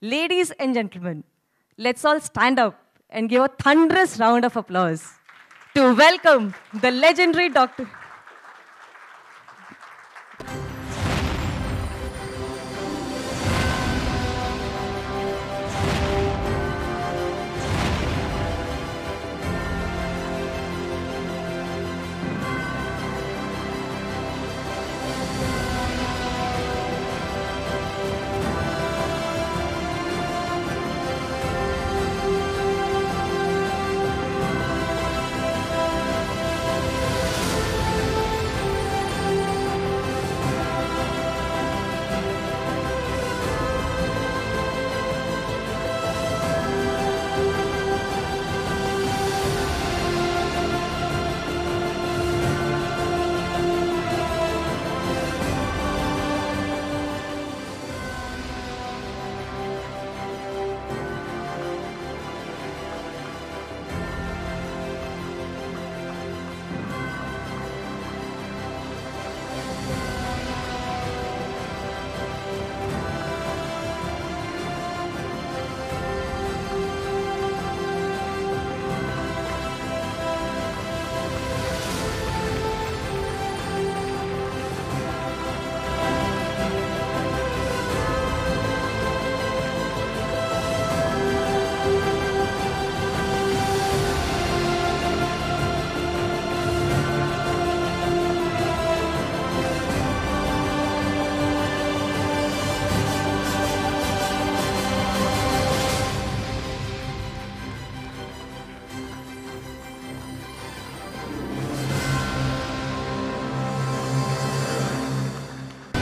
Ladies and gentlemen, let's all stand up and give a thunderous round of applause to welcome the legendary Dr.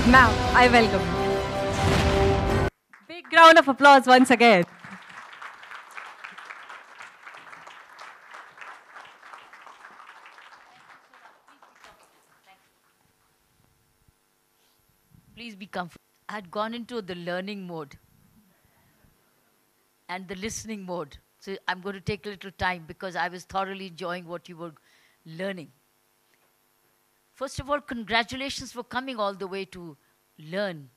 Ma'am, I welcome you. Big round of applause once again. Please be comfortable. I had gone into the learning mode and the listening mode. So I'm going to take a little time because I was thoroughly enjoying what you were learning. First of all, congratulations for coming all the way to learn,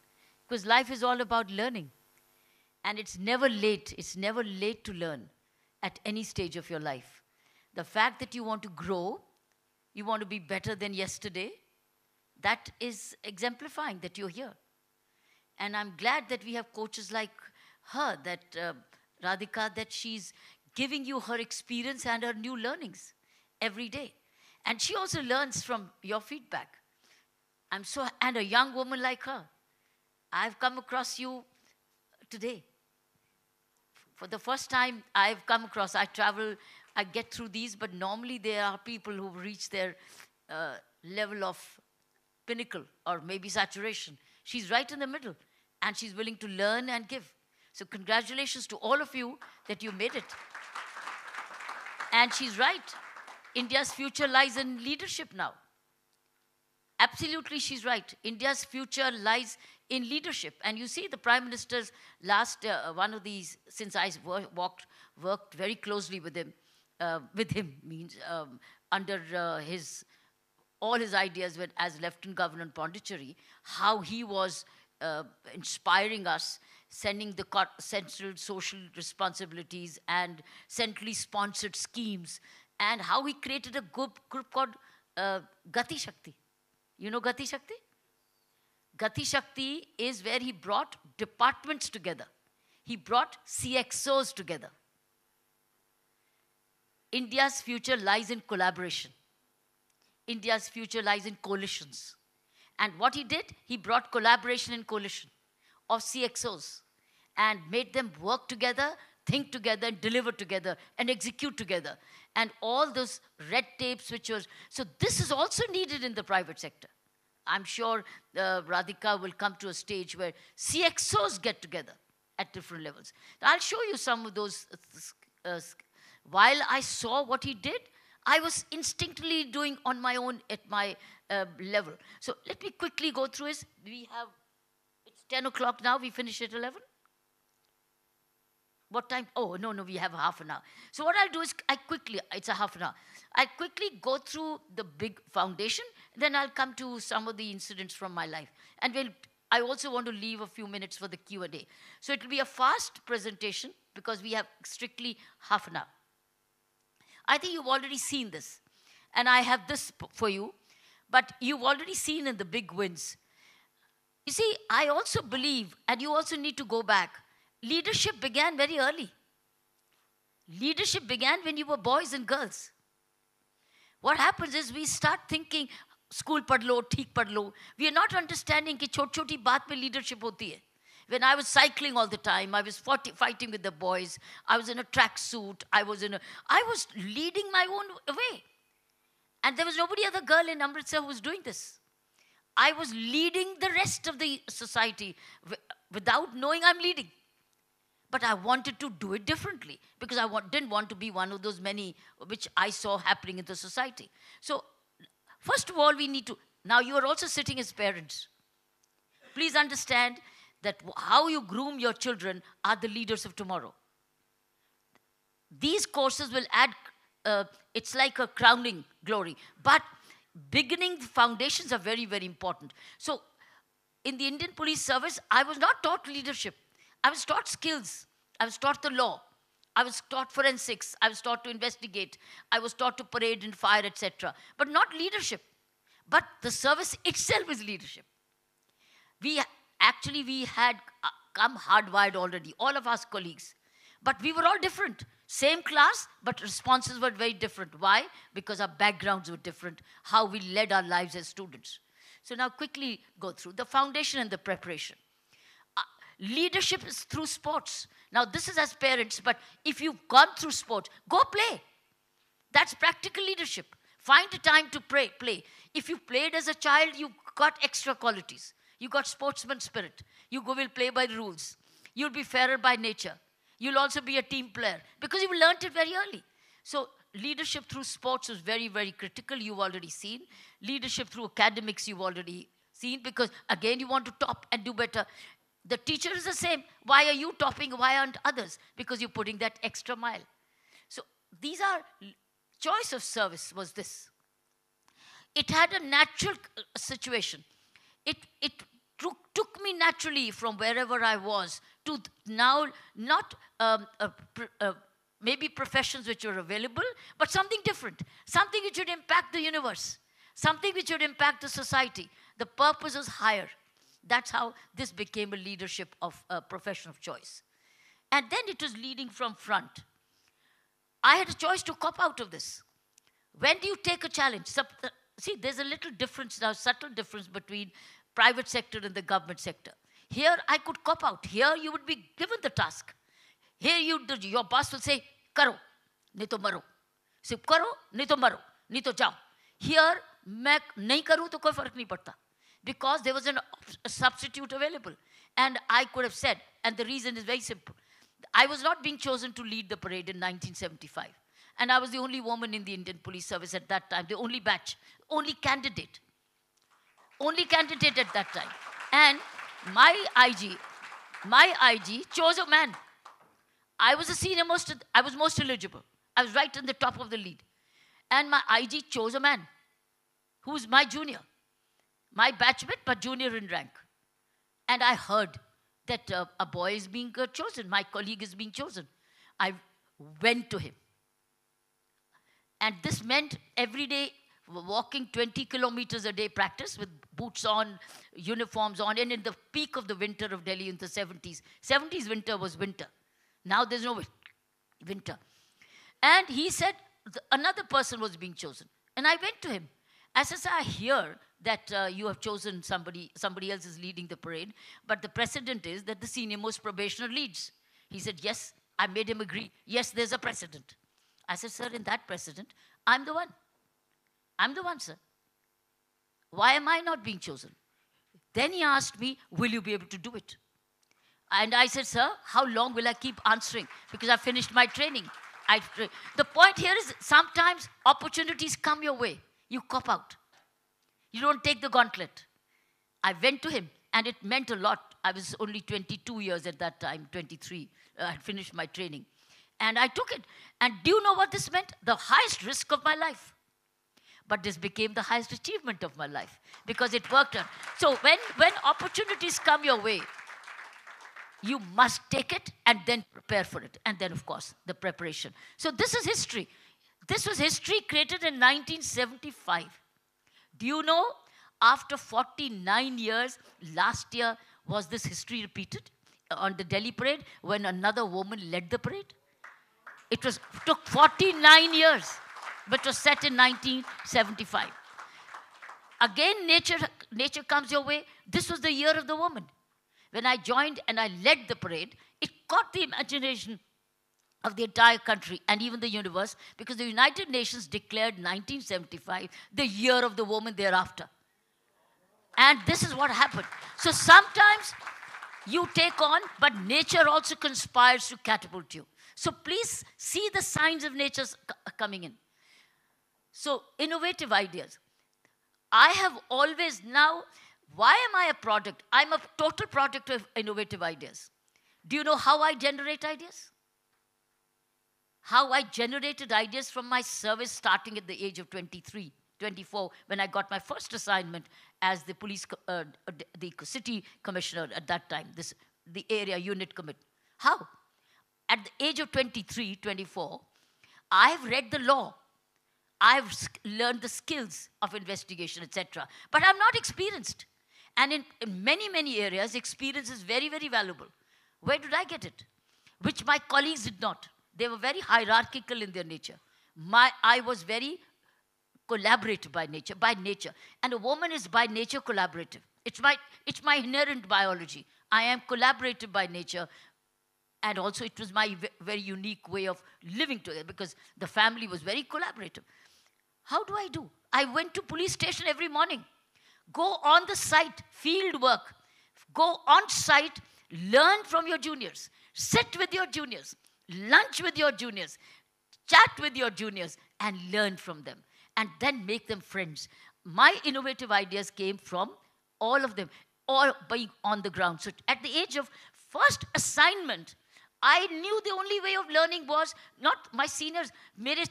because life is all about learning. And it's never late. It's never late to learn at any stage of your life. The fact that you want to grow, you want to be better than yesterday, that is exemplifying that you're here. And I'm glad that we have coaches like her, that Radhika, that she's giving you her experience and her new learnings every day. And she also learns from your feedback. And a young woman like her. I've come across you today. For the first time I've come across, I travel, I get through these, but normally there are people who reach their level of pinnacle or maybe saturation. She's right in the middle, and she's willing to learn and give. So congratulations to all of you that you made it. And she's right. India's future lies in leadership now. Absolutely, she's right. India's future lies in leadership. And you see the Prime Minister's last, one of these, since I worked very closely with him, under all his ideas as Lieutenant Governor in Pondicherry, how he was inspiring us, sending the central social responsibilities and centrally sponsored schemes, and how he created a group called Gati Shakti. You know Gati Shakti? Gati Shakti is where he brought departments together. He brought CXOs together. India's future lies in collaboration. India's future lies in coalitions. And what he did, he brought collaboration and coalition of CXOs and made them work together, think together, and deliver together, and execute together. And all those red tapes which was... So this is also needed in the private sector. I'm sure Radhika will come to a stage where CXOs get together at different levels. I'll show you some of those. While I saw what he did, I was instinctively doing on my own at my level. So let me quickly go through this. It's 10 o'clock now, we finish at 11? What time? Oh, no, we have half an hour. So what I'll do is it's a half an hour. I'll quickly go through the big foundation, then I'll come to some of the incidents from my life. And we'll I also want to leave a few minutes for the Q&A. So it will be a fast presentation because we have strictly half an hour. I think you've already seen this. And I have this for you. But you've already seen in the big wins. You see, I also believe, and you also need to go back, leadership began very early. Leadership began when you were boys and girls. What happens is we start thinking, school पढ़ लो, ठीक पढ़ लो. We are not understanding कि छोटी-छोटी बात में leadership होती है. When I was cycling all the time, I was fighting with the boys. I was in a track suit. I was leading my own way. And there was nobody other girl in Amritsar who was doing this. I was leading the rest of the society without knowing I'm leading. But I wanted to do it differently because I didn't want to be one of those many which I saw happening in the society. So, first of all, we need to, now you are also sitting as parents. Please understand that how you groom your children are the leaders of tomorrow. These courses will add, it's like a crowning glory. But beginning foundations are very, very important. So, in the Indian Police Service, I was not taught leadership. I was taught skills. I was taught the law. I was taught forensics. I was taught to investigate. I was taught to parade and fire, etc. But not leadership. But the service itself is leadership. We had come hardwired already, all of us colleagues. But we were all different. Same class, but responses were very different. Why? Because our backgrounds were different, how we led our lives as students. So now quickly go through the foundation and the preparation. Leadership is through sports. Now, this is as parents, but if you've gone through sport, go play. That's practical leadership. Find a time to play. If you played as a child, you got extra qualities. You got sportsman spirit. You will play by the rules. You'll be fairer by nature. You'll also be a team player because you learned it very early. So, leadership through sports is very, very critical. You've already seen. Leadership through academics, you've already seen because, again, you want to top and do better. The teacher is the same. Why are you topping? Why aren't others? Because you're putting that extra mile. So these are, choice of service was this. It had a natural situation. It took me naturally from wherever I was to now not maybe professions which were available, but something different. Something which would impact the universe. Something which would impact the society. The purpose was higher. That's how this became a leadership of a profession of choice. And then it was leading from front. I had a choice to cop out of this. When do you take a challenge? See, there's a little difference now, subtle difference between private sector and the government sector. Here, I could cop out. Here, you would be given the task. Here, your boss will say, karo, nahi to maro. So, karo, nahi to maro, nahi to jao. Here, main nahi karu to koi fark nahi padta. Because there was a substitute available. And I could have said, and the reason is very simple. I was not being chosen to lead the parade in 1975. And I was the only woman in the Indian Police Service at that time, the only batch, only candidate. Only candidate at that time. And my IG chose a man. I was I was most eligible. I was right in the top of the lead. And my IG chose a man who's my junior. My batchmate, but junior in rank. And I heard that a boy is being chosen. My colleague is being chosen. I went to him. And this meant every day walking 20 kilometers a day practice with boots on, uniforms on, and in the peak of the winter of Delhi in the 70s. 70s winter was winter. Now there's no winter. And he said another person was being chosen. And I went to him. I said, I hear that you have chosen somebody else is leading the parade, but the precedent is that the senior most probationer leads. He said, yes. I made him agree. Yes, there's a precedent. I said, sir, in that precedent, I'm the one. I'm the one, sir. Why am I not being chosen? Then he asked me, will you be able to do it? And I said, sir, how long will I keep answering? Because I finished my training. The point here is sometimes opportunities come your way. You cop out. You don't take the gauntlet. I went to him, and it meant a lot. I was only 22 years at that time, 23. I had finished my training. And I took it. And do you know what this meant? The highest risk of my life. But this became the highest achievement of my life because it worked out. So when opportunities come your way, you must take it and then prepare for it. And then, of course, the preparation. So this is history. This was history created in 1975. Do you know, after 49 years, last year, was this history repeated on the Delhi parade when another woman led the parade? It took 49 years, but was set in 1975. Again, nature comes your way. This was the year of the woman. When I joined and I led the parade, it caught the imagination of the entire country and even the universe, because the United Nations declared 1975 the year of the woman thereafter. And this is what happened. So sometimes you take on, but nature also conspires to catapult you. So please see the signs of nature coming in. So innovative ideas. I have always now, why am I a product? I'm a total product of innovative ideas. Do you know how I generate ideas? How I generated ideas from my service starting at the age of 23, 24, when I got my first assignment as the the city commissioner at that time, the area unit commit. How? At the age of 23, 24, I've read the law. I've learned the skills of investigation, etc. But I'm not experienced. And in many, many areas, experience is very, very valuable. Where did I get it? Which my colleagues did not. They were very hierarchical in their nature. I was very collaborative by nature. And a woman is by nature collaborative. It's my inherent biology. I am collaborative by nature. And also it was my very unique way of living together because the family was very collaborative. How do I do? I went to police station every morning. Go on the site, field work. Go on site, learn from your juniors. Sit with your juniors. Lunch with your juniors. Chat with your juniors and learn from them. And then make them friends. My innovative ideas came from all of them, all being on the ground. So at the age of first assignment, I knew the only way of learning was not my seniors. मेरी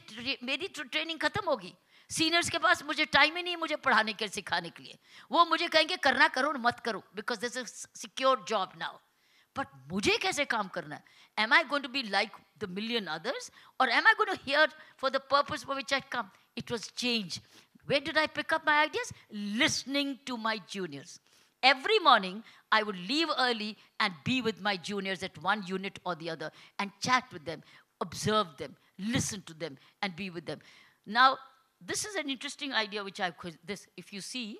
training खत्म होगी. Seniors के पास मुझे time ही नहीं है मुझे पढ़ाने के सिखाने के लिए. वो मुझे कहेंगे करना करो और मत करो because this is a secure job now. But मुझे कैसे काम करना है? Am I going to be like the million others? Or am I going to hear for the purpose for which I come? It was change. Where did I pick up my ideas? Listening to my juniors. Every morning, I would leave early and be with my juniors at one unit or the other and chat with them, observe them, listen to them, and be with them. Now, this is an interesting idea which if you see,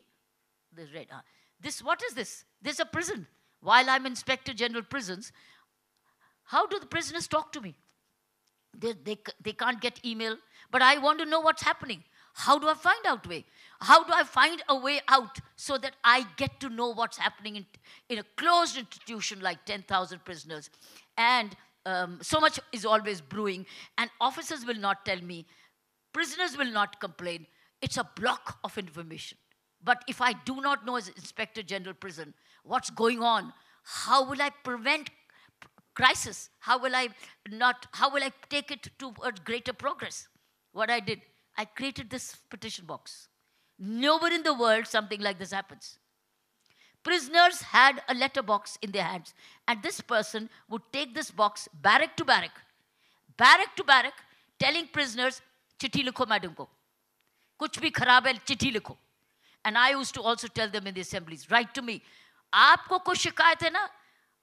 the red, what is this? There's a prison. While I'm Inspector General Prisons, how do the prisoners talk to me? They can't get email, but I want to know what's happening. How do I find out way? How do I find a way out so that I get to know what's happening in a closed institution like 10,000 prisoners? And so much is always brewing, and officers will not tell me. Prisoners will not complain. It's a block of information. But if I do not know as Inspector General Prison what's going on, how will I prevent crisis? How will I take it towards greater progress? What I did, I created this petition box. Nowhere in the world something like this happens. Prisoners had a letter box in their hands, and this person would take this box barrack to barrack, telling prisoners, चिट्ठी लिखो madam को, कुछ भी खराब है चिट्ठी लिखो. And I used to also tell them in the assemblies, write to me. आपको कोई शिकायत है ना,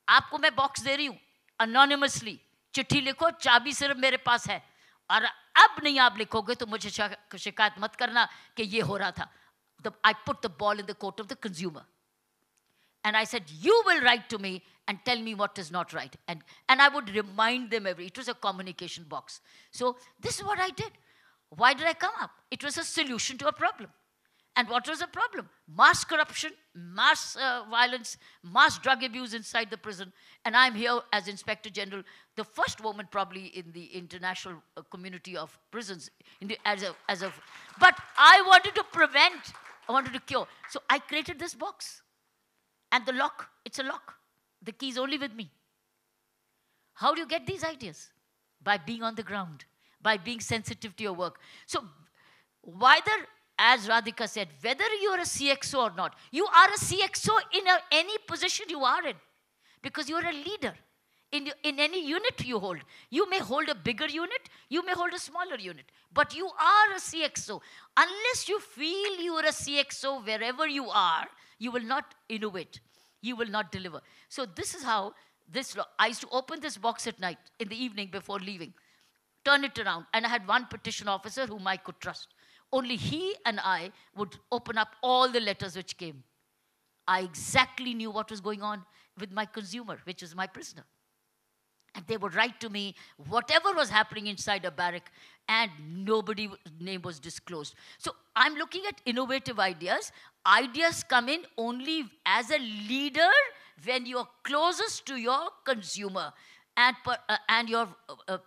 आपको मैं बॉक्स दे रही हूँ, anonymously, चिट्ठी लिखो, चाबी सिर्फ मेरे पास है. और अब नहीं आप लिखोगे तो मुझे शिकायत मत करना कि ये हो रहा था. I put the ball in the court of the consumer. And I said, you will write to me and tell me what is not right. And I would remind them it was a communication box. So this is what I did. Why did I come up? It was a solution to a problem. And what was the problem? Mass corruption, mass violence, mass drug abuse inside the prison. And I'm here as Inspector General, the first woman probably in the international community of prisons. But I wanted to prevent, I wanted to cure. So I created this box. And the lock, it's a lock. The key is only with me. How do you get these ideas? By being on the ground, by being sensitive to your work. So whether as Radhika said, whether you're a CXO or not, you are a CXO in any position you are in, because you're a leader. In any unit you hold. You may hold a bigger unit, you may hold a smaller unit, but you are a CXO. Unless you feel you are a CXO wherever you are, you will not innovate. You will not deliver. So this is how I used to open this box at night, in the evening before leaving, turn it around, and I had one petition officer whom I could trust. Only he and I would open up all the letters which came. I exactly knew what was going on with my consumer, which is my prisoner. And they would write to me whatever was happening inside a barrack, and nobody's name was disclosed. So I'm looking at innovative ideas. Ideas come in only as a leader when you're closest to your consumer and your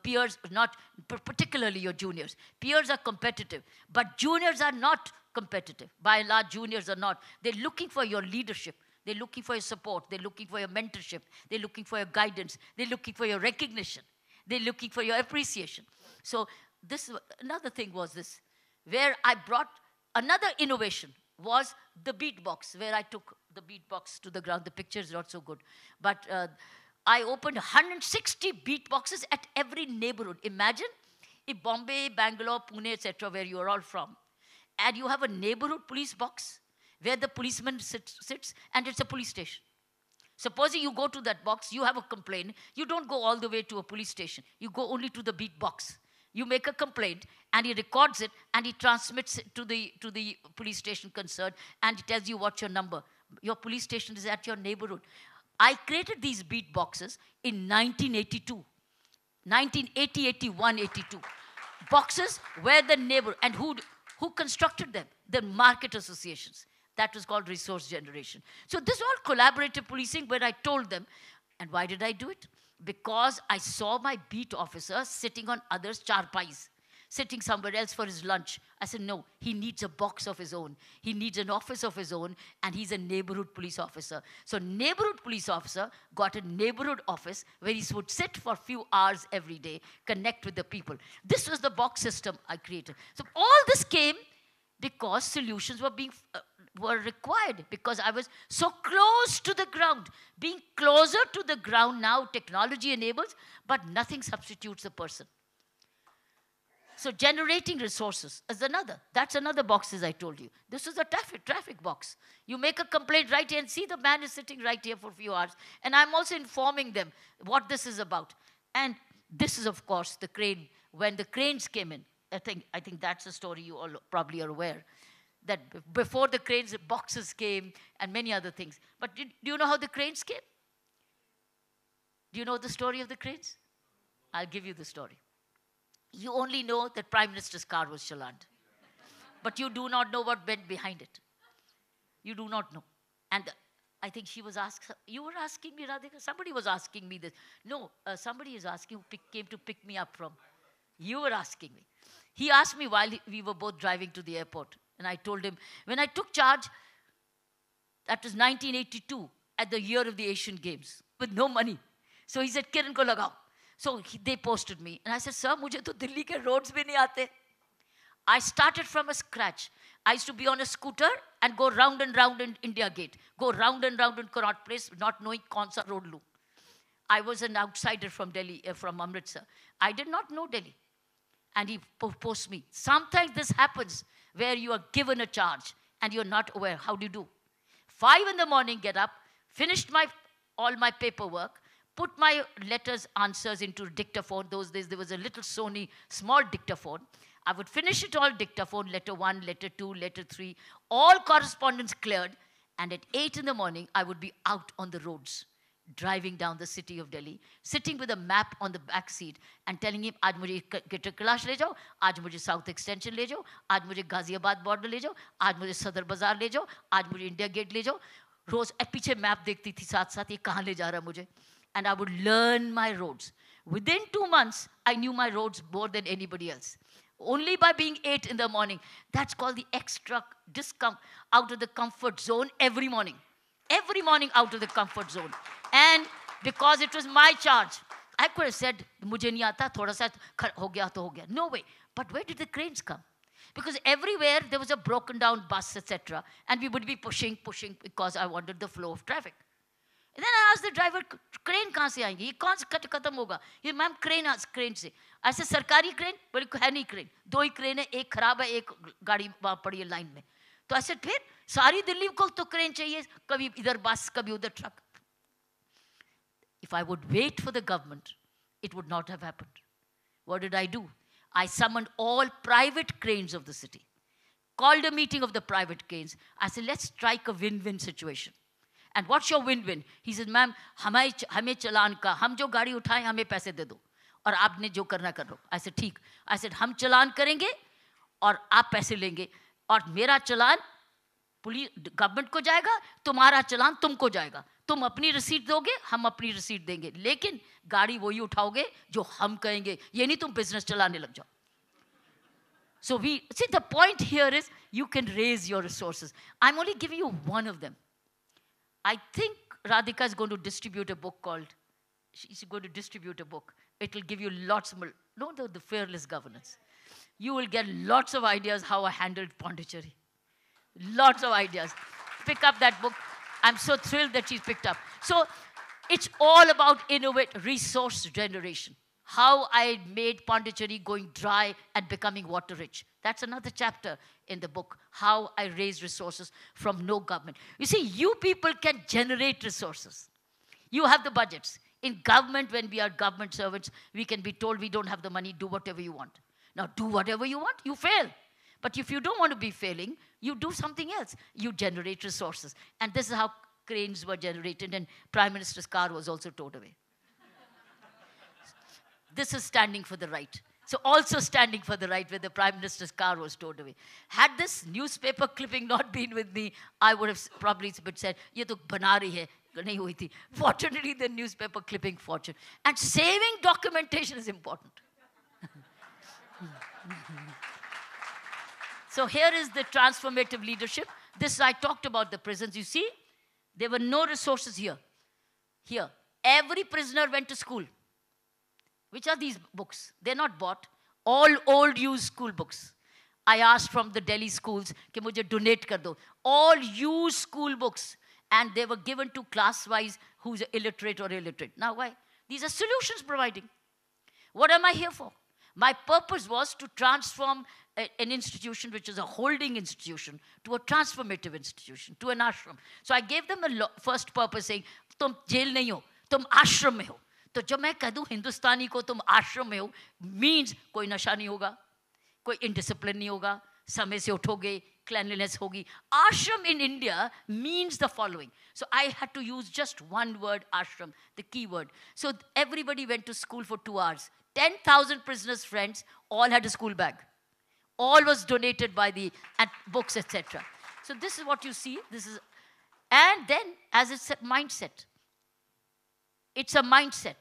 peers, not particularly your juniors. Peers are competitive, but juniors are not competitive. By and large, juniors are not. They're looking for your leadership. They're looking for your support. They're looking for your mentorship. They're looking for your guidance. They're looking for your recognition. They're looking for your appreciation. So another thing was this, where I brought another innovation was the beatbox, where I took the beatbox to the ground. The picture is not so good. But I opened 160 beatboxes at every neighborhood. Imagine if Bombay, Bangalore, Pune, etc., where you are all from, and you have a neighborhood police box, where the policeman sits, and it's a police station. Supposing you go to that box, you have a complaint. You don't go all the way to a police station. You go only to the beat box. You make a complaint, and he records it, and he transmits it to the police station concerned, and he tells you what's your number. Your police station is at your neighborhood. I created these beat boxes in 1982. 1980, 81, 82. Boxes where the neighbor, and who constructed them? The market associations. That was called resource generation. So this all collaborative policing, where I told them. And why did I do it? Because I saw my beat officer sitting on others' charpais, sitting somewhere else for his lunch. I said, no, he needs a box of his own. He needs an office of his own, and he's a neighborhood police officer. So neighborhood police officer got a neighborhood office where he would sit for a few hours every day, connect with the people. This was the box system I created. So all this came because solutions were required, because I was so close to the ground. Being closer to the ground now, technology enables, but nothing substitutes a person. So generating resources is another. That's another box, as I told you. This is a traffic box. You make a complaint right here, and see the man is sitting right here for a few hours. And I'm also informing them what this is about. And this is, of course, the crane. When the cranes came in, I think that's a story you all probably are aware, that before the cranes, boxes came and many other things. But do you know how the cranes came? Do you know the story of the cranes? I'll give you the story. You only know that Prime Minister's car was chalaned. But you do not know what went behind it. You do not know. And I think she was asked, you were asking me, Radhika? Somebody was asking me this. No, somebody is asking who came to pick me up from. You were asking me. He asked me while we were both driving to the airport. And I told him, when I took charge, that was 1982, at the year of the Asian Games, with no money. So he said, Kiran ko lagao. So they posted me. And I said, sir, mujhe to Delhi ke roads bhi nahi aate. I started from a scratch. I used to be on a scooter and go round and round in India Gate. Go round and round in Connaught Place, not knowing kaun sa road lu. I was an outsider from Delhi, from Amritsar. I did not know Delhi. And he posted me. Sometimes this happens where you are given a charge and you're not aware. How do you do? 5 in the morning, get up, finished all my paperwork, put my letters, answers into dictaphone. Those days there was a little Sony small dictaphone. I would finish it all dictaphone, letter 1, letter 2, letter 3, all correspondence cleared. And at 8 in the morning, I would be out on the roads, driving down the city of Delhi, sitting with a map on the back seat and telling him, aaj mujhe Greater Kailash le jao, aaj mujhe South Extension le jao, aaj mujhe Ghaziabad border le jao, aaj mujhe Sadar Bazaar le jao, aaj mujhe India Gate le jao. रोज पीछे map देखती थी साथ साथ, ये कहाँ ले जा रहा मुझे. And I would learn my roads. Within 2 months, I knew my roads more than anybody else. Only by being 8 in the morning. That's called the extra discomfort, out of the comfort zone every morning. Every morning out of the comfort zone. And because it was my charge, I could have said, mujhe nahi aata, thoda sa ho gaya to ho gaya. No way. But where did the cranes come? Because everywhere there was a broken down bus, etc. And we would be pushing because I wanted the flow of traffic. And then I asked the driver, crane कहाँ से आएंगी? ये कौन से खत्म होगा? ये ma'am crane से. I said, सरकारी crane? बोले है नहीं crane. 2 ही crane है, एक खराब है, एक गाड़ी वहाँ पड़ी है लाइन में. तो I said, फिर सारी दिल्ली को तो crane चाहिए, कभी इधर बस, कभी उधर truck. If I would wait for the government, it would not have happened. What did I do? I summoned all private cranes of the city, called a meeting of the private cranes. I said, let's strike a win-win situation. And what's your win-win? He said, ma'am, हमें चलान का, हम जो गाड़ी उठाएं हमें पैसे दे दो और आपने जो करना कर लो. I said, ठीक. I said, हम चलान करेंगे और आप पैसे लेंगे और मेरा चलान पुलिस गवर्नमेंट को जाएगा, तुम्हारा चलान तुमको जाएगा. तुम अपनी रसीद दोगे, हम अपनी रसीद देंगे, लेकिन गाड़ी वही उठाओगे जो हम कहेंगे. ये नहीं तुम बिजनेस चलाने लग जाओ. So we see, the point here is you can raise your resources. I'm only giving you one of them. I think Radhika is going to distribute a book called, she's going to distribute a book. It will give you lots more, no, the fearless governance. You will get lots of ideas how I handled Pondicherry. Lots of ideas. Pick up that book. I'm so thrilled that she's picked up. So it's all about innovate resource generation. How I made Pondicherry going dry and becoming water rich. That's another chapter in the book. How I raised resources from no government. You see, you people can generate resources. You have the budgets. In government, when we are government servants, we can be told we don't have the money, do whatever you want. Now, do whatever you want, you fail. But if you don't want to be failing, you do something else. You generate resources. And this is how cranes were generated, and Prime Minister's car was also towed away. This is standing for the right. So also standing for the right, where the Prime Minister's car was towed away. Had this newspaper clipping not been with me, I would have probably said, ye to bana rahi hai, nahi hui thi. Fortunately, the newspaper clipping fortune. And saving documentation is important. So here is the transformative leadership. This, I talked about the prisons. You see, there were no resources here. Here. Every prisoner went to school. Which are these books? They're not bought. All old used school books. I asked from the Delhi schools, कि मुझे donate कर दो. All used school books. And they were given to class-wise who's illiterate or illiterate. Now why? These are solutions providing. What am I here for? My purpose was to transform an institution which is a holding institution to a transformative institution, to an ashram. So I gave them a first purpose saying, तुम jail नहीं हो, तुम आश्रम में हो. तो जब मैं कह दूं हिंदुस्तानी को तुम आश्रम में हो, means कोई नशा नहीं होगा, कोई indiscipline नहीं होगा, समय से उठोगे, cleanliness होगी. Ashram in India means the following. So I had to use just one word, ashram, the key word. So everybody went to school for 2 hours. 10,000 prisoners' friends all had a school bag. All was donated by the books, etc. So this is what you see. This is, and then as it's a mindset. It's a mindset.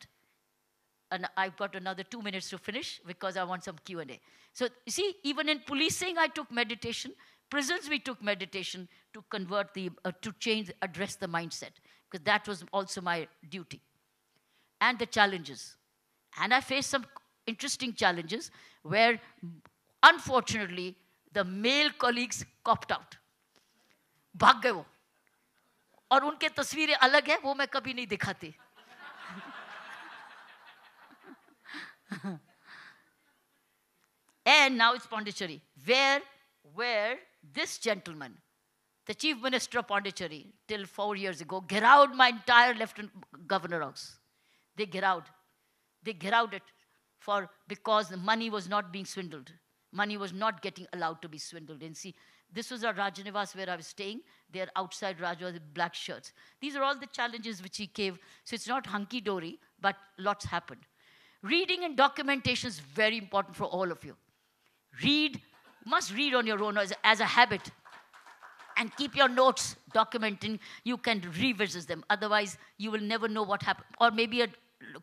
And I've got another 2 minutes to finish because I want some Q&A. So you see, even in policing, I took meditation. Prisons, we took meditation to convert to change, address the mindset. Because that was also my duty. And the challenges. And I faced some interesting challenges where, unfortunately, the male colleagues copped out. भाग गए वो. और उनके तस्वीरें अलग है, वो मैं कभी नहीं दिखाती. And now it's Pondicherry, where this gentleman, the chief minister of Pondicherry, till 4 years ago, gherowed my entire lieutenant governor house. They gherowed it because the money was not being swindled. Money was not getting allowed to be swindled. And see, this was our Rajanivas where I was staying. They're outside Rajwa with black shirts. These are all the challenges which he gave. So it's not hunky-dory, but lots happened. Reading and documentation is very important for all of you. Read, must read on your own as a habit. And keep your notes documenting. You can revisit them. Otherwise, you will never know what happened. Or maybe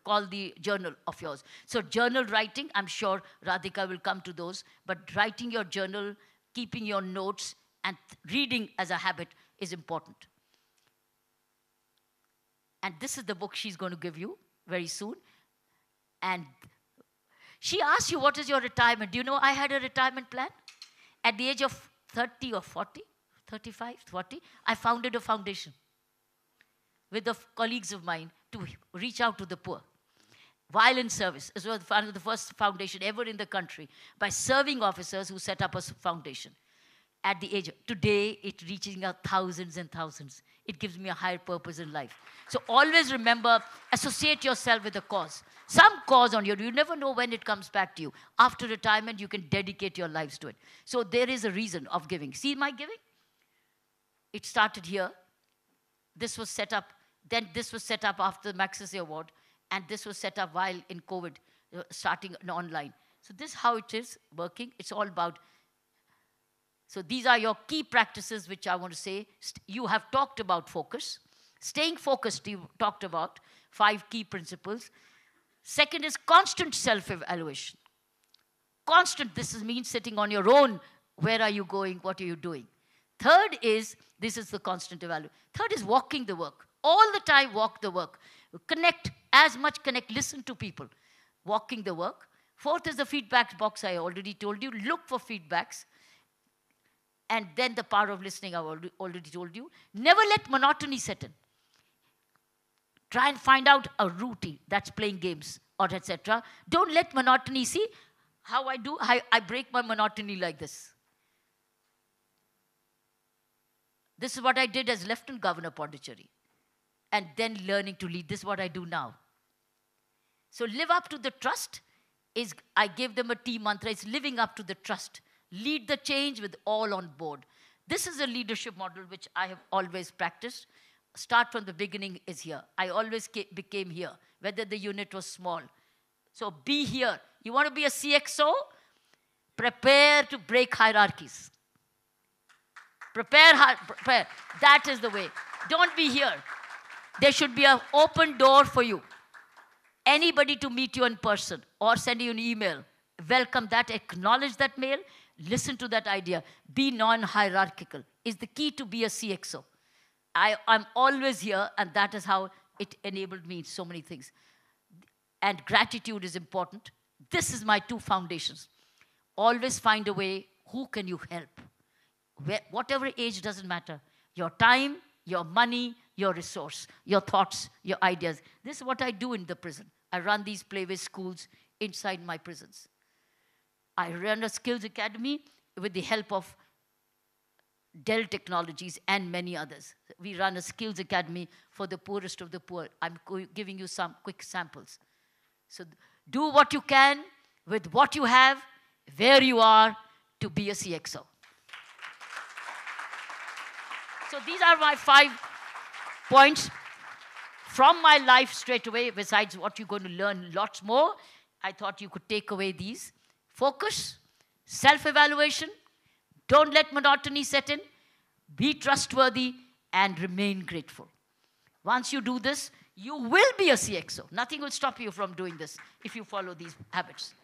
call the journal of yours. So journal writing, I'm sure Radhika will come to those. But writing your journal, keeping your notes, and reading as a habit is important. And this is the book she's going to give you very soon. And she asked you, what is your retirement? Do you know I had a retirement plan? At the age of 30 or 40, 35, 40, I founded a foundation with the colleagues of mine to reach out to the poor. Violent service. It was one of the first foundation ever in the country by serving officers who set up a foundation. At the age, today, it's reaching out thousands and thousands. It gives me a higher purpose in life. So always remember, associate yourself with a cause. Some cause on you never know when it comes back to you. After retirement, you can dedicate your lives to it. So there is a reason of giving. See my giving? It started here. This was set up. Then this was set up after the Magsaysay Award. And this was set up while in COVID, starting online. So this is how it is working. It's all about. So these are your key practices, which I want to say. You have talked about focus. Staying focused, you talked about 5 key principles. Second is constant self-evaluation. Constant, means sitting on your own. Where are you going? What are you doing? Third is, this is the constant evaluation. Third is walking the work. All the time, walk the work. Connect, as much connect, listen to people. Walking the work. Fourth is the feedback box I already told you. Look for feedbacks. And then the power of listening, I already told you. Never let monotony set in. Try and find out a routine. That's playing games or etc. Don't let monotony, see how I do? I break my monotony like this. This is what I did as Lieutenant Governor Pondicherry. And then learning to lead. This is what I do now. So live up to the trust. I gave them a T mantra. It's living up to the trust. Lead the change with all on board. This is a leadership model which I have always practiced. Start from the beginning is here. I always became here, whether the unit was small. So be here. You want to be a CXO? Prepare to break hierarchies. Prepare. That is the way. Don't be here. There should be an open door for you. Anybody to meet you in person or send you an email, welcome that, acknowledge that mail, listen to that idea. Be non-hierarchical is the key to be a CXO. I'm always here, and that is how it enabled me in so many things. And gratitude is important. This is my 2 foundations. Always find a way, who can you help? Whatever age, doesn't matter. Your time, your money, your resource, your thoughts, your ideas. This is what I do in the prison. I run these playway schools inside my prisons. I run a skills academy with the help of Dell Technologies and many others. We run a skills academy for the poorest of the poor. I'm giving you some quick samples. So do what you can with what you have, where you are, to be a CXO. So these are my 5 points from my life straight away, besides what you're going to learn lots more. I thought you could take away these. Focus, self-evaluation, don't let monotony set in, be trustworthy, and remain grateful. Once you do this, you will be a CXO. Nothing will stop you from doing this if you follow these habits.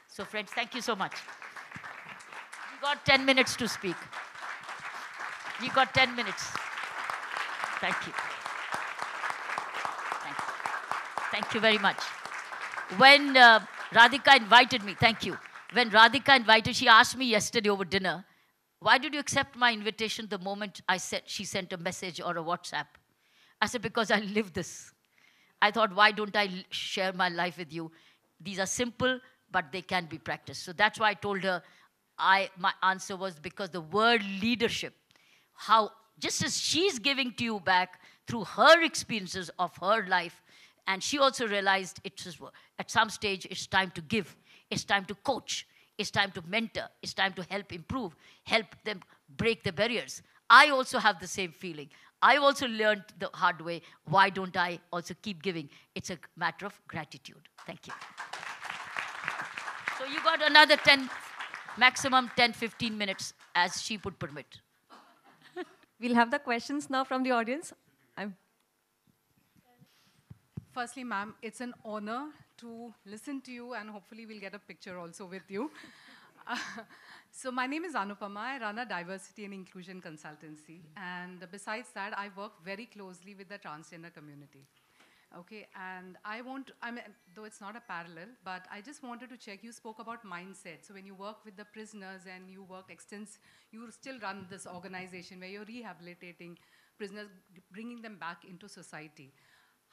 So friends, thank you so much. You got 10 minutes to speak. You got 10 minutes. Thank you. Thank you. Thank you very much. When Radhika invited me, thank you. When Radhika invited, she asked me yesterday over dinner, why did you accept my invitation the moment she sent a message or a WhatsApp? I said, because I live this. I thought, why don't I share my life with you? These are simple, but they can be practiced. So that's why I told her, my answer was because the word leadership, just as she's giving to you back through her experiences of her life, and she also realized at some stage it's time to give, it's time to coach, it's time to mentor, it's time to help improve, help them break the barriers. I also have the same feeling. I also learned the hard way. Why don't I also keep giving? It's a matter of gratitude. Thank you. So you got another maximum 10, 15 minutes as she would permit. We'll have the questions now from the audience. Firstly, ma'am, it's an honor to listen to you, and hopefully we'll get a picture also with you. So my name is Anupama. I run a diversity and inclusion consultancy. And besides that, I work very closely with the transgender community. Okay, and I mean, though it's not a parallel, but I just wanted to check, you spoke about mindset. So when you work with the prisoners and you you still run this organization where you're rehabilitating prisoners, bringing them back into society.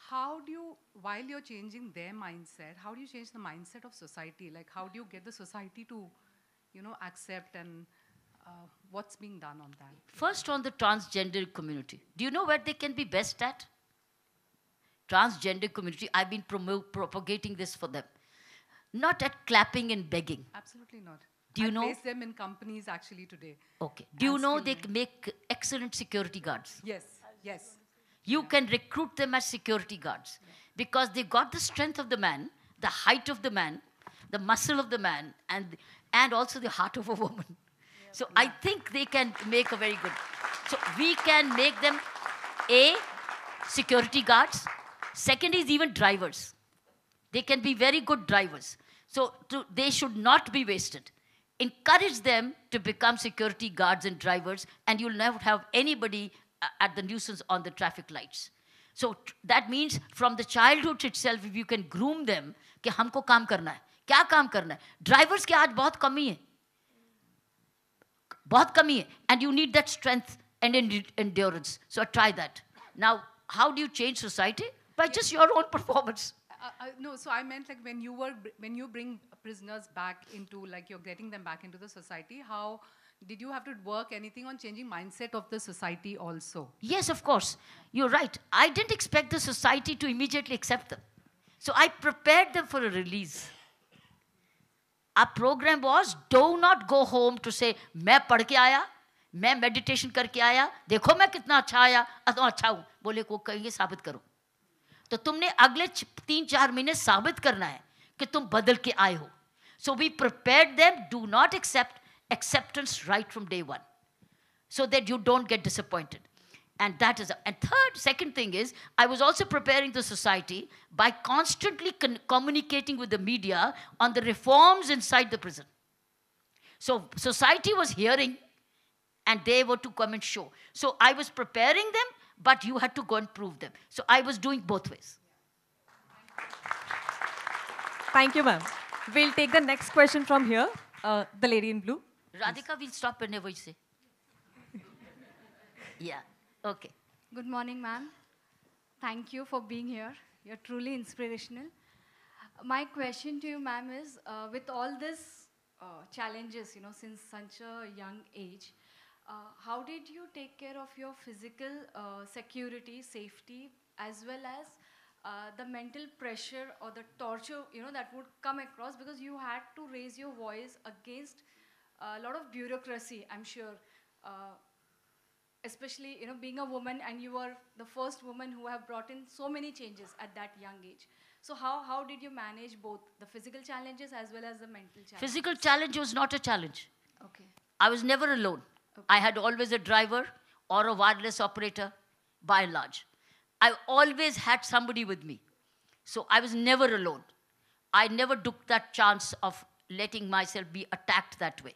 How do you, while you're changing their mindset, how do you change the mindset of society? Like, how do you get the society to, accept and what's being done on that? First, on the transgender community. Do you know where they can be best at? Transgender community, I've been propagating this for them. Not at clapping and begging. Absolutely not. Do you I know? place them in companies actually today. Okay. Do you And know still they make excellent security guards? Yes, yes. You can recruit them as security guards because they got the strength of the man, the height of the man, the muscle of the man, and also the heart of a woman. So I think they can make a very good. So we can make them security guards. Second is even drivers. They can be very good drivers. So they should not be wasted. Encourage them to become security guards and drivers, and you'll never have anybody at the nuisance on the traffic lights. So that means from the childhood itself, if you can groom them, कि हमको काम करना है, क्या काम करना है? Drivers की आज बहुत कमी है, बहुत कमी है, and you need that strength and endurance. So try that. Now, how do you change society? By just your own performance. No, so I meant like when you bring prisoners back into, like you're getting them back into the society, how did you have to work anything on changing mindset of the society also? Yes, of course. You're right. I didn't expect the society to immediately accept them. So I prepared them for a release. Our program was, do not go home to say, मैं पढ़ के आया, मैं meditation करके आया, देखो मैं कितना अच्छा आया, तो अच्छा हूँ. बोले को कहेंगे साबित करो. तो तुमने अगले 3-4 महीने साबित करना है कि तुम बदल के आए हो. So we prepared them, do not acceptance right from day one, so that you don't get disappointed. And that is, and second thing is, I was also preparing the society by constantly communicating with the media on the reforms inside the prison. So society was hearing, and they were to come and show. So I was preparing them, but you had to go and prove them. So I was doing both ways. Thank you, ma'am. We'll take the next question from here. The lady in blue. Radhika will stop whenever you say. Yeah, okay. Good morning, ma'am. Thank you for being here. You're truly inspirational. My question to you, ma'am, is with all these challenges, since such a young age, how did you take care of your physical security, safety, as well as the mental pressure or the torture, that would come across, because you had to raise your voice against a lot of bureaucracy, I'm sure. Especially, being a woman, and you were the first woman who have brought in so many changes at that young age. So how did you manage both the physical challenges as well as the mental challenges? Physical challenge was not a challenge. Okay. I was never alone. Okay. I had always a driver or a wireless operator, by and large. I always had somebody with me. So I was never alone. I never took that chance of letting myself be attacked that way.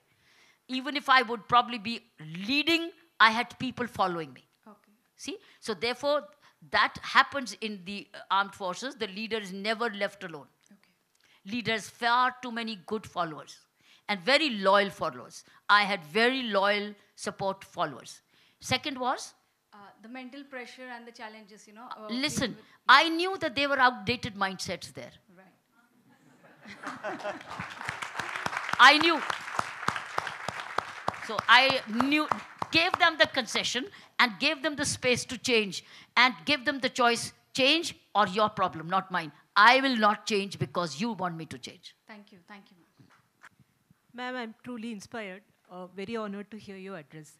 Even if I would probably be leading, I had people following me. Okay. See? So therefore, that happens in the armed forces. The leader is never left alone. Okay. Leaders, far too many good followers and very loyal followers. I had very loyal support followers. Second was? The mental pressure and the challenges, listen, I knew that there were outdated mindsets there. Right. I knew. So I gave them the concession and gave them the space to change and give them the choice, change or your problem, not mine. I will not change because you want me to change. Thank you, ma'am. Ma'am, I'm truly inspired, very honored to hear your address.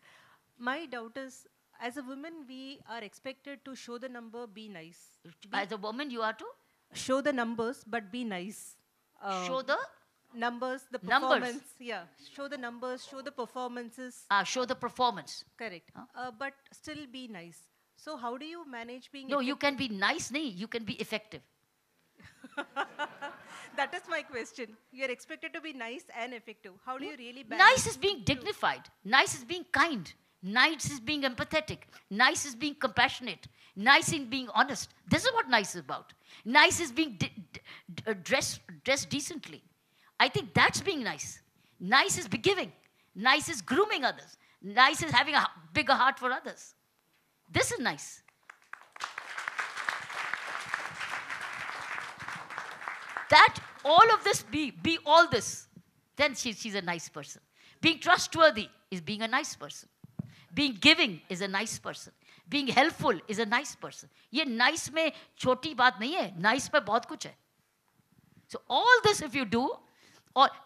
My doubt is, as a woman, we are expected to show the number, be nice. As a woman, you are to? Show the numbers, but be nice. Show the? Numbers, the performance. Yeah, show the numbers, show the performances. Show the performance. Correct. Huh? But still be nice. So how do you manage being No, you can be nice, you can be effective. That is my question. You are expected to be nice and effective. How do you really balance? Nice is being dignified. Nice is being kind. Nice is being empathetic. Nice is being compassionate. Nice is being honest. This is what nice is about. Nice is being dressed decently. I think that's being nice. Nice is giving. Nice is grooming others. Nice is having a bigger heart for others. This is nice. That all of this be all this, then she's a nice person. Being trustworthy is being a nice person. Being giving is a nice person. Being helpful is a nice person. ये nice में छोटी बात नहीं है. Nice में बहुत कुछ है. So all this if you do,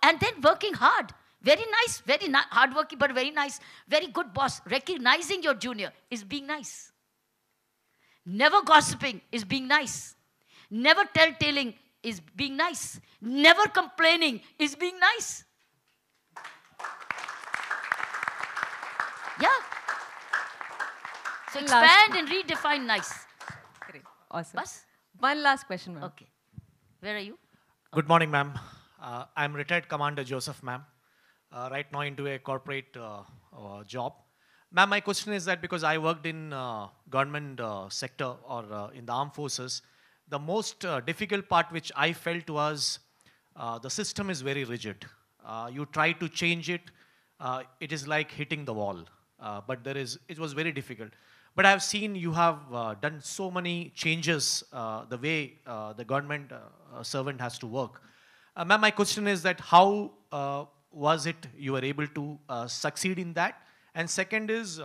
and then working hard. Very nice, hard working, but very nice. Very good boss. Recognizing your junior is being nice. Never gossiping is being nice. Never tell-tailing is being nice. Never complaining is being nice. Yeah. So expand and redefine nice. Great. Awesome. Bas? One last question, ma'am. Okay. Where are you? Good morning, ma'am. I'm retired Commander Joseph, ma'am. Right now into a corporate job. Ma'am, my question is that because I worked in government sector or in the armed forces, the most difficult part which I felt was the system is very rigid. You try to change it, it is like hitting the wall. But it was very difficult. But I've seen you have done so many changes the way the government servant has to work. Ma'am, my question is that how was it you were able to succeed in that? And second is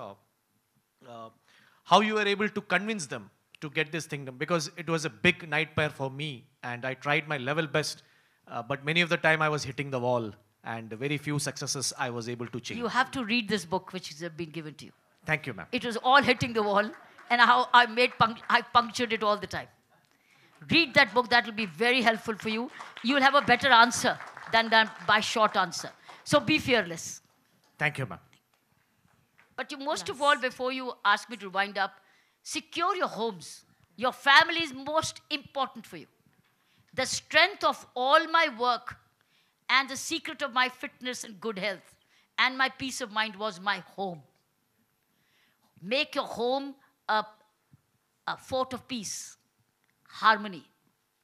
how you were able to convince them to get this thing done, because it was a big nightmare for me and I tried my level best, but many of the time I was hitting the wall and very few successes I was able to change. You have to read this book which has been given to you. Thank you, ma'am. It was all hitting the wall, and how I punctured it all the time. Read that book. That will be very helpful for you. You will have a better answer than by short answer. So be fearless. Thank you, ma'am. But you, most of all, before you ask me to wind up, secure your homes. Your family is most important for you. The strength of all my work and the secret of my fitness and good health and my peace of mind was my home. Make your home a fort of peace, harmony,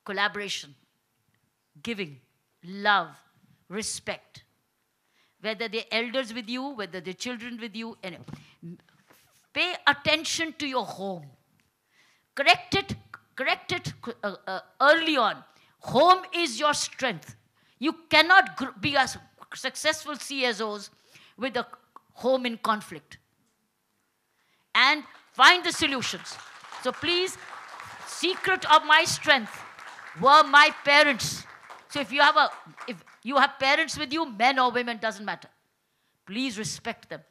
collaboration, giving, love, respect. Whether they're elders with you, whether they're children with you, pay attention to your home. Correct it early on. Home is your strength. You cannot be a successful CSOs with a home in conflict. And find the solutions. So please, secret of my strength were my parents. So if you have parents with you, men or women, doesn't matter. Please respect them.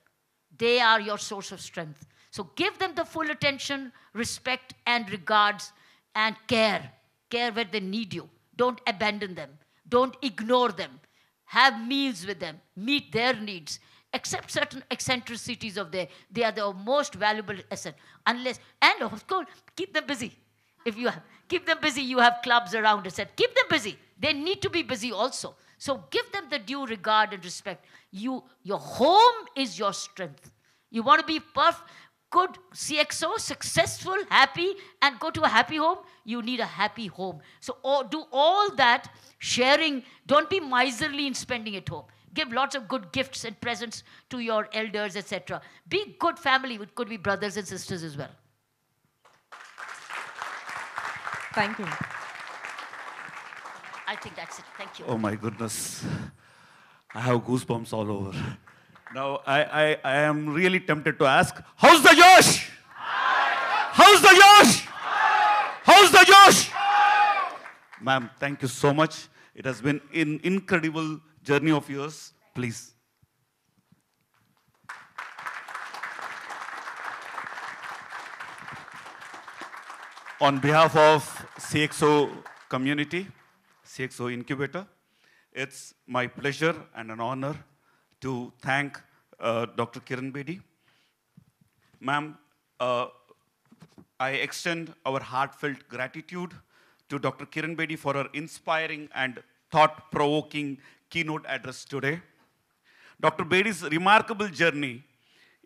They are your source of strength. So give them the full attention, respect and regards and care. Care where they need you. Don't abandon them. Don't ignore them. Have meals with them. Meet their needs. Accept certain eccentricities of they are the most valuable asset. And of course, keep them busy. Keep them busy, you have clubs around, etc. Keep them busy. They need to be busy also. So give them the due regard and respect. Your home is your strength. You want to be good CXO, successful, happy, and go to a happy home, you need a happy home. So do all that sharing. Don't be miserly in spending at home. Give lots of good gifts and presents to your elders, etc. Be good family. It could be brothers and sisters as well. Thank you. I think that's it. Thank you. Oh my goodness. I have goosebumps all over. Now, I am really tempted to ask, how's the Josh? How's the Josh? How's the Josh? Ma'am, thank you so much. It has been an incredible journey of yours. Please. On behalf of CXO community, CXO Incubator, it's my pleasure and an honor to thank Dr. Kiran Bedi. Ma'am, I extend our heartfelt gratitude to Dr. Kiran Bedi for her inspiring and thought-provoking keynote address today. Dr. Bedi's remarkable journey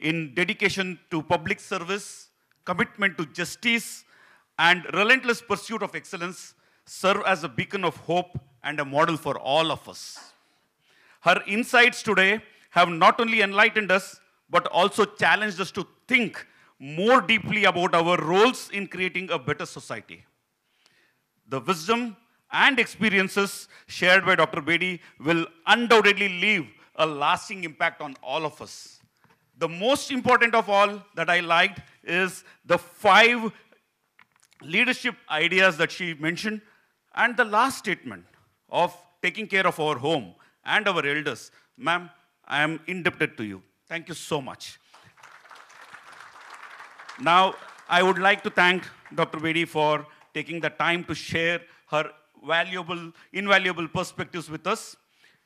in dedication to public service, commitment to justice, and relentless pursuit of excellence, serve as a beacon of hope and a model for all of us. Her insights today have not only enlightened us, but also challenged us to think more deeply about our roles in creating a better society. The wisdom and experiences shared by Dr. Bedi will undoubtedly leave a lasting impact on all of us. The most important of all that I liked is the 5 leadership ideas that she mentioned, and the last statement of taking care of our home and our elders. Ma'am, I am indebted to you. Thank you so much. Now, I would like to thank Dr. Bedi for taking the time to share her invaluable perspectives with us.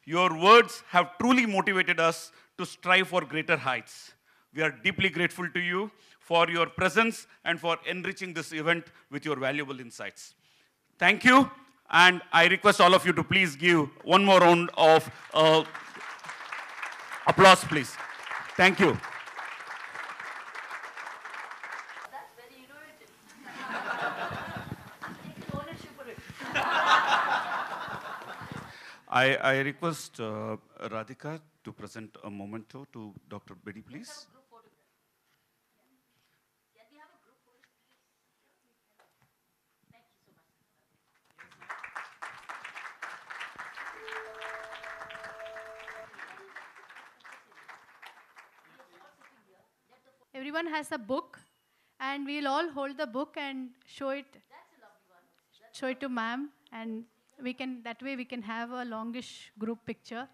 Your words have truly motivated us to strive for greater heights. We are deeply grateful to you for your presence and for enriching this event with your valuable insights. Thank you, and I request all of you to please give one more round of applause, please. Thank you. That's very innovative. Take ownership for it. I request Radhika to present a memento to Dr. Bedi, please. Everyone has a book, and we'll all hold the book and show it. Show it to ma'am, and that way we can have a longish group picture.